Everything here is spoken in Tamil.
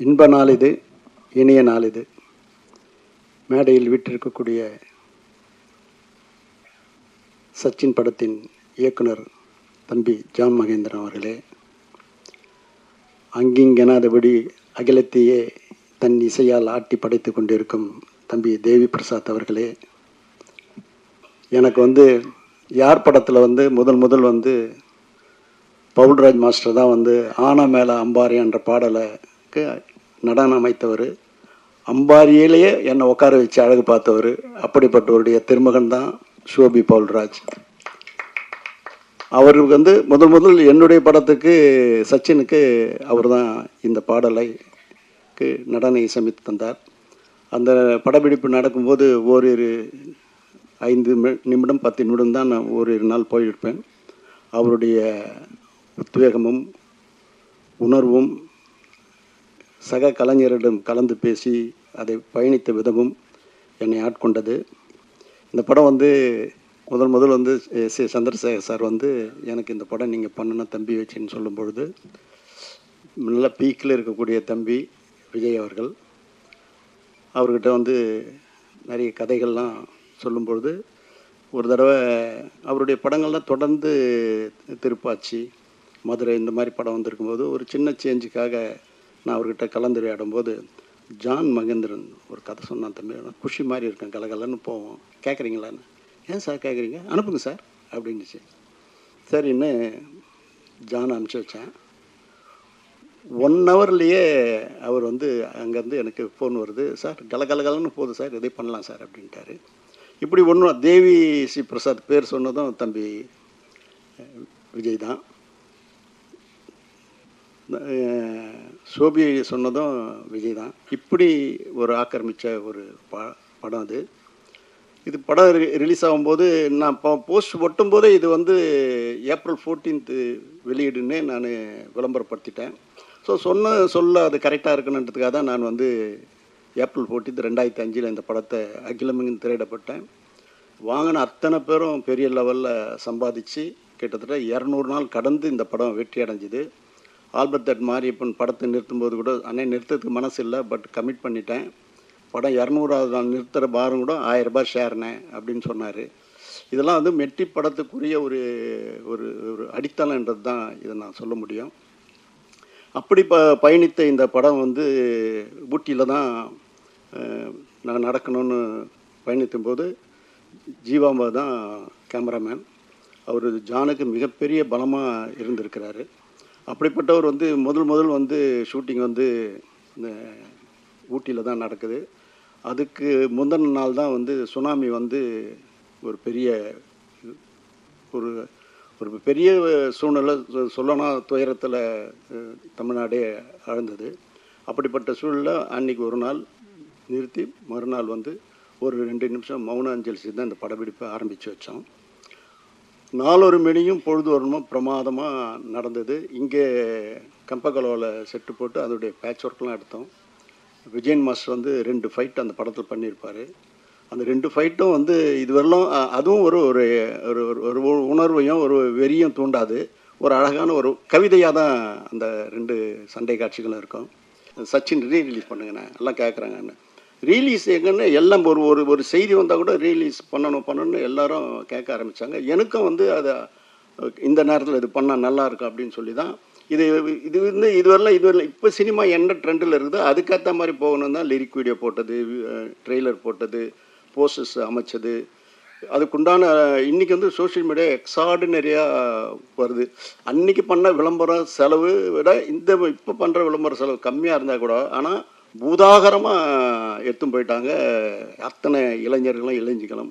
இன்ப நாள் இது, இனிய நாள் இது. மேடையில் வீற்றிருக்கக்கூடிய சச்சின் படத்தின் இயக்குனர் தம்பி ஜான் மகேந்திரன் அவர்களே, அங்கிங்கெனாதபடி அகிலத்தையே தன் இசையால் ஆட்டி படைத்து கொண்டிருக்கும் தம்பி தேவி பிரசாத் அவர்களே, எனக்கு யார் படத்தில் முதல் பவுல்ராஜ் மாஸ்டர் தான் ஆனா மேலே அம்பாரி என்ற பாடலுக்கு நடனம் அமைத்தவர். அம்பாரியிலேயே என்னை உட்கார வச்சு அழகு பார்த்தவர். அப்படிப்பட்டவருடைய திருமகன் தான் ஷோபி பவுல்ராஜ். அவருக்கு முதல் என்னுடைய படத்துக்கு சச்சினுக்கு அவர் தான் இந்த பாடலைக்கு நடன இசையமைத்து தந்தார். அந்த படப்பிடிப்பு நடக்கும்போது ஓரிரு 5 நிமிடம் 10 நிமிடம் தான் நான் ஓரிரு நாள் போயிருப்பேன். அவருடைய உத்வேகமும் உணர்வும் சக கலைஞரிடம் கலந்து பேசி அதை பயணித்த விதமும் என்னை ஆட்கொண்டது. இந்த படம் முதல் சி சந்திரசேகர் சார் எனக்கு இந்த படம் நீங்கள் பண்ணுன தம்பி வச்சுன்னு சொல்லும் பொழுது, நல்ல பீக்கில் இருக்கக்கூடிய தம்பி விஜய் அவர்கள் அவர்கிட்ட நிறைய கதைகள்லாம் சொல்லும்பொழுது, ஒரு தடவை அவருடைய படங்கள்லாம் தொடர்ந்து திருப்பாச்சி, மதுரை இந்த மாதிரி படம் வந்திருக்கும்போது ஒரு சின்ன சேஞ்சுக்காக நான் அவர்கிட்ட கலந்துரையாடும் போது, ஜான் மகேந்திரன் ஒரு கதை சொன்னான், தம்பி குஷி மாதிரி இருக்கேன், கலகலன்னு போவோம், கேட்குறீங்களான்னு. ஏன் சார் கேட்குறீங்க, அனுப்புங்க சார் அப்படின்னுச்சு. சரின்னு ஜான் அனுப்பிச்சி வச்சேன். 1 ஹவர்லேயே அவர் அங்கேருந்து எனக்கு ஃபோன் வருது, சார் கலகலகலன்னு போகுது சார், இதே பண்ணலாம் சார் அப்படின்ட்டாரு. இப்படி ஒன்றும் தேவி சி பிரசாத் பேர் சொன்னதும் தம்பி விஜய் தான். ஷோபி சொன்னதும் விஜய் தான். இப்படி ஒரு ஆக்கிரமித்த ஒரு படம் அது. இது படம் ரிலீஸ் ஆகும்போது நான் போஸ்ட் ஒட்டும் போதே இது ஏப்ரல் 14 வெளியிடுன்னே நான் விளம்பரப்படுத்திட்டேன். ஸோ சொல்ல அது கரெக்டாக இருக்கணுன்றதுக்காக தான் நான் ஏப்ரல் 14 2005 இந்த படத்தை அகிலமெங்கும் திரையிடப்பட்டேன். வாங்கின அத்தனை பேரும் பெரிய லெவலில் சம்பாதிச்சு கிட்டத்தட்ட 200 நாள் கடந்து இந்த படம் வெற்றி அடைஞ்சிது. ஆல்பர்ட் தட் மாரியப்பன் படத்தை நிறுத்தும்போது கூட, அண்ணே நிறுத்தத்துக்கு மனசு இல்லை, பட் கமிட் பண்ணிட்டேன், படம் 200வது நாள் நிறுத்துகிற பாரம் கூட 1000 ரூபாய் ஷேர்னே அப்படின்னு சொன்னார். இதெல்லாம் மெட்டி படத்துக்குரிய ஒரு ஒரு ஒரு அடித்தளன்றது தான் இதை நான் சொல்ல முடியும். அப்படி பயணித்த இந்த படம் ஊட்டியில் தான் நான் நடக்கணும்னு பயணித்தும் போது ஜீவாம்பா தான் கேமராமேன். அவர் ஜானுக்கு மிகப்பெரிய பலமாக இருந்திருக்கிறாரு. அப்படிப்பட்டவர் முதல் ஷூட்டிங் இந்த ஊட்டியில் தான் நடக்குது. அதுக்கு முந்தின நாள் தான் சுனாமி ஒரு பெரிய ஒரு ஒரு பெரிய சூழ்நிலை சொல்லனா துயரத்தில் தமிழ்நாடே ஆழ்ந்தது. அப்படிப்பட்ட சூழலில் அன்றைக்கி ஒரு நாள் நிறுத்தி மறுநாள் ஒரு 2 நிமிஷம் மௌன அஞ்சலி செய்து தான் இந்த படப்பிடிப்பை ஆரம்பித்து வச்சோம். 4 மணியும் பொழுது வரணும் பிரமாதமாக நடந்தது. இங்கே கம்பகலோவில் செட்டு போட்டு அதோடைய பேட்ச் ஒர்க்லாம் எடுத்தோம். விஜயன் மாஸ்டர் 2 ஃபைட் அந்த படத்தில் பண்ணியிருப்பார். அந்த 2 ஃபைட்டும் இதுவரையிலும் அதுவும் ஒரு ஒரு ஒரு உணர்வையும் ஒரு வெறியும் தூண்டாது. ஒரு அழகான ஒரு கவிதையாக தான் அந்த 2 சண்டை காட்சிகளும் இருக்கும். சச்சின் ரீரிலீஸ் பண்ணுங்கண்ணே எல்லாம் கேட்குறாங்கண்ணே. ரீலீஸ் எங்கன்னு எல்லாம் ஒரு செய்தி வந்தால் கூட ரீலீஸ் பண்ணணும்னு எல்லாரும் கேட்க ஆரம்பித்தாங்க. எனக்கும் அதை இந்த நேரத்தில் இது பண்ணால் நல்லாயிருக்கும் அப்படின்னு சொல்லி தான் இதுவரையிலும் இப்போ சினிமா என்ன ட்ரெண்டில் இருக்குதோ அதுக்கேற்ற மாதிரி போகணும் தான் லிரிக் வீடியோ போட்டது, ட்ரெய்லர் போட்டது, போஸ்டர்ஸ் அமைச்சது. அதுக்குண்டான இன்றைக்கி சோஷியல் மீடியா எக்ஸார்டினரியாக வருது. அன்றைக்கி பண்ண விளம்பர செலவு விட இப்போ பண்ணுற விளம்பர செலவு கம்மியாக இருந்தால் கூட, ஆனால் பூதாகரமாக எடுத்துன்னு போயிட்டாங்க அத்தனை இளைஞர்களும் இளைஞர்களும்.